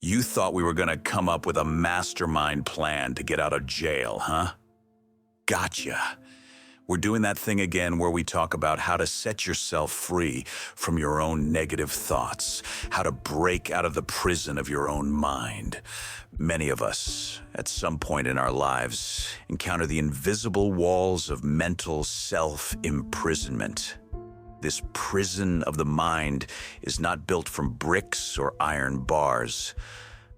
You thought we were gonna come up with a mastermind plan to get out of jail, huh? Gotcha. We're doing that thing again where we talk about how to set yourself free from your own negative thoughts, how to break out of the prison of your own mind. Many of us, at some point in our lives, encounter the invisible walls of mental self-imprisonment. This prison of the mind is not built from bricks or iron bars,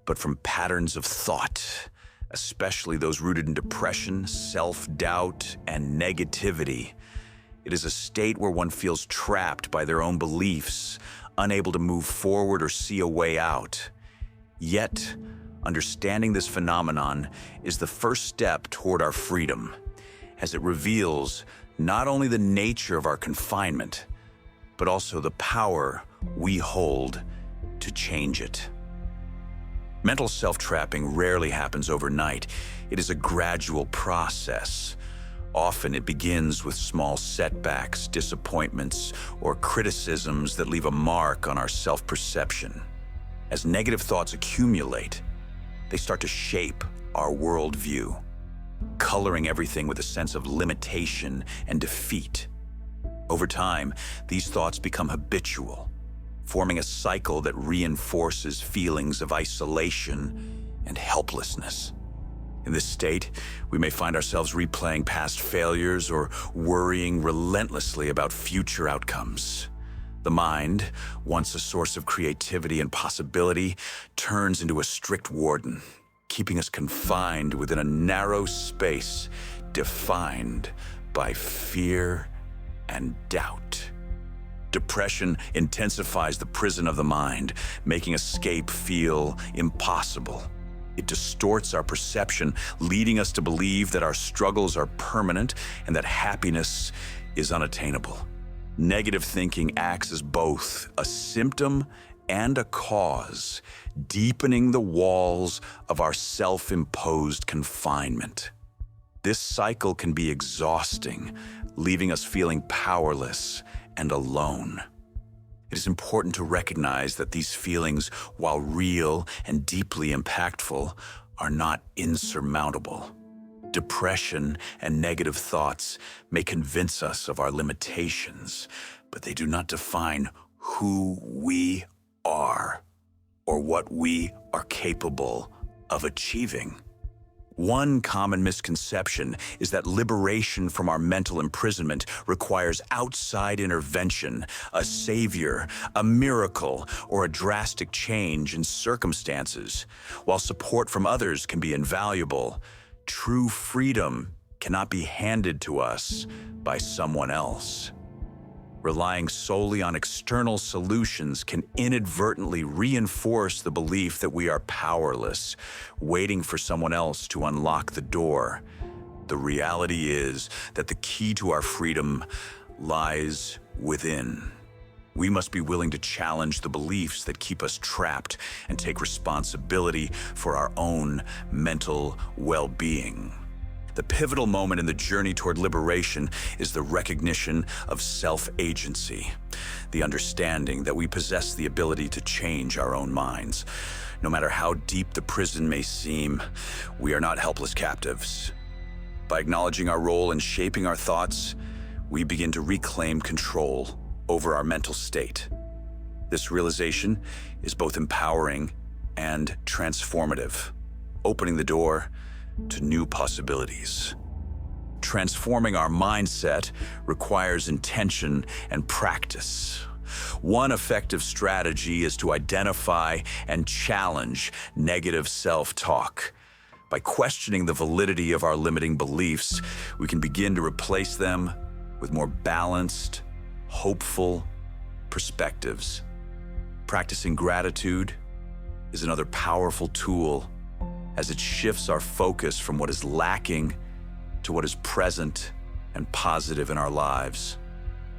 but from patterns of thought, especially those rooted in depression, self-doubt, and negativity. It is a state where one feels trapped by their own beliefs, unable to move forward or see a way out. Yet, understanding this phenomenon is the first step toward our freedom, as it reveals not only the nature of our confinement, but also the power we hold to change it. Mental self-trapping rarely happens overnight. It is a gradual process. Often it begins with small setbacks, disappointments, or criticisms that leave a mark on our self-perception. As negative thoughts accumulate, they start to shape our worldview, coloring everything with a sense of limitation and defeat. Over time, these thoughts become habitual, forming a cycle that reinforces feelings of isolation and helplessness. In this state, we may find ourselves replaying past failures or worrying relentlessly about future outcomes. The mind, once a source of creativity and possibility, turns into a strict warden, keeping us confined within a narrow space defined by fear and doubt. Depression intensifies the prison of the mind, making escape feel impossible. It distorts our perception, leading us to believe that our struggles are permanent and that happiness is unattainable. Negative thinking acts as both a symptom and a cause, deepening the walls of our self-imposed confinement. This cycle can be exhausting, leaving us feeling powerless and alone. It is important to recognize that these feelings, while real and deeply impactful, are not insurmountable. Depression and negative thoughts may convince us of our limitations, but they do not define who we are or what we are capable of achieving. One common misconception is that liberation from our mental imprisonment requires outside intervention, a savior, a miracle, or a drastic change in circumstances. While support from others can be invaluable, true freedom cannot be handed to us by someone else. Relying solely on external solutions can inadvertently reinforce the belief that we are powerless, waiting for someone else to unlock the door. The reality is that the key to our freedom lies within. We must be willing to challenge the beliefs that keep us trapped and take responsibility for our own mental well-being. The pivotal moment in the journey toward liberation is the recognition of self-agency, the understanding that we possess the ability to change our own minds. No matter how deep the prison may seem, we are not helpless captives. By acknowledging our role in shaping our thoughts, we begin to reclaim control over our mental state. This realization is both empowering and transformative, opening the door to new possibilities. Transforming our mindset requires intention and practice. One effective strategy is to identify and challenge negative self-talk. By questioning the validity of our limiting beliefs, we can begin to replace them with more balanced, hopeful perspectives. Practicing gratitude is another powerful tool, as it shifts our focus from what is lacking to what is present and positive in our lives.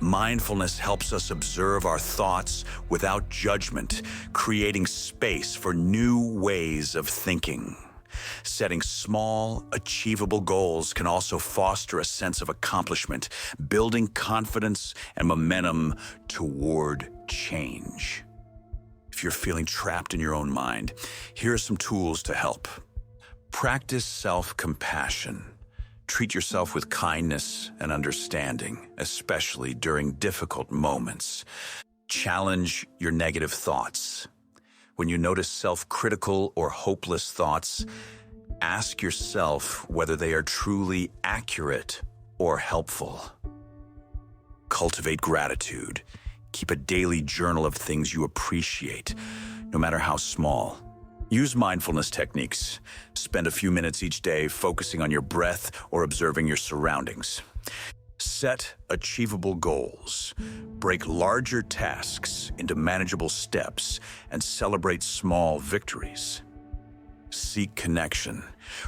Mindfulness helps us observe our thoughts without judgment, creating space for new ways of thinking. Setting small, achievable goals can also foster a sense of accomplishment, building confidence and momentum toward change. If you're feeling trapped in your own mind, here are some tools to help. Practice self-compassion. Treat yourself with kindness and understanding, especially during difficult moments. Challenge your negative thoughts. When you notice self-critical or hopeless thoughts, ask yourself whether they are truly accurate or helpful. Cultivate gratitude. Keep a daily journal of things you appreciate, no matter how small. Use mindfulness techniques. Spend a few minutes each day focusing on your breath or observing your surroundings. Set achievable goals. Break larger tasks into manageable steps and celebrate small victories. Seek connection.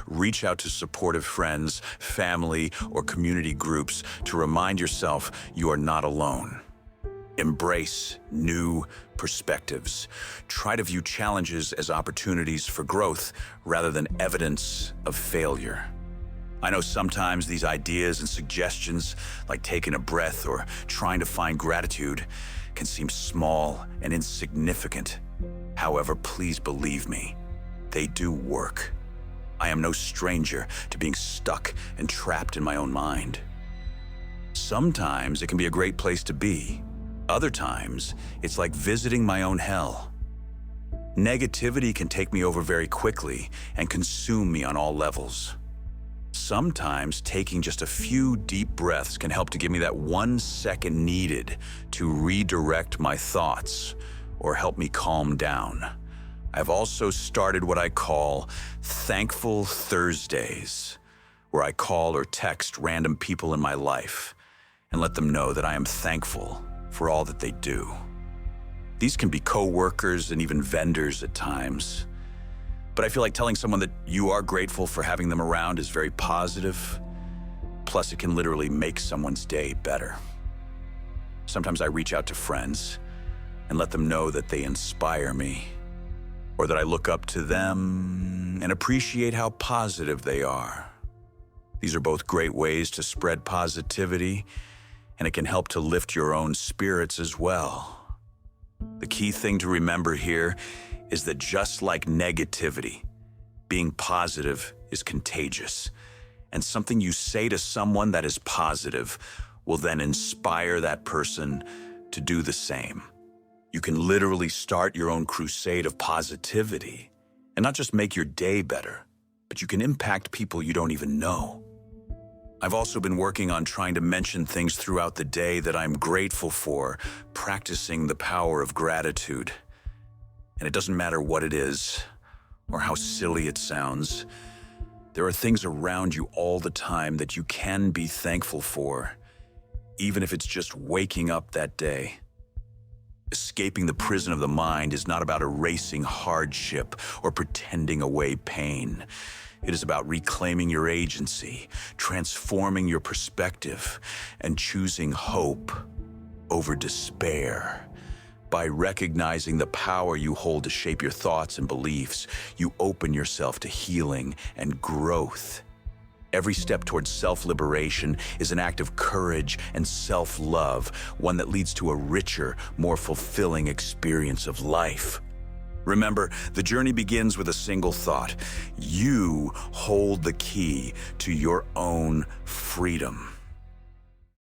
Reach out to supportive friends, family, or community groups to remind yourself you are not alone. Embrace new perspectives. Try to view challenges as opportunities for growth rather than evidence of failure. I know sometimes these ideas and suggestions, like taking a breath or trying to find gratitude, can seem small and insignificant. However, please believe me, they do work. I am no stranger to being stuck and trapped in my own mind. Sometimes it can be a great place to be. Other times, it's like visiting my own hell. Negativity can take me over very quickly and consume me on all levels. Sometimes taking just a few deep breaths can help to give me that 1 second needed to redirect my thoughts or help me calm down. I've also started what I call Thankful Thursdays, where I call or text random people in my life and let them know that I am thankful for all that they do. These can be co-workers and even vendors at times. But I feel like telling someone that you are grateful for having them around is very positive. Plus, it can literally make someone's day better. Sometimes I reach out to friends and let them know that they inspire me, or that I look up to them and appreciate how positive they are. These are both great ways to spread positivity, and it can help to lift your own spirits as well. The key thing to remember here is that just like negativity, being positive is contagious, and something you say to someone that is positive will then inspire that person to do the same. You can literally start your own crusade of positivity and not just make your day better, but you can impact people you don't even know. I've also been working on trying to mention things throughout the day that I'm grateful for, practicing the power of gratitude. And it doesn't matter what it is or how silly it sounds. There are things around you all the time that you can be thankful for, even if it's just waking up that day. Escaping the prison of the mind is not about erasing hardship or pretending away pain. It is about reclaiming your agency, transforming your perspective, and choosing hope over despair. By recognizing the power you hold to shape your thoughts and beliefs, you open yourself to healing and growth. Every step towards self-liberation is an act of courage and self-love, one that leads to a richer, more fulfilling experience of life. Remember, the journey begins with a single thought. You hold the key to your own freedom.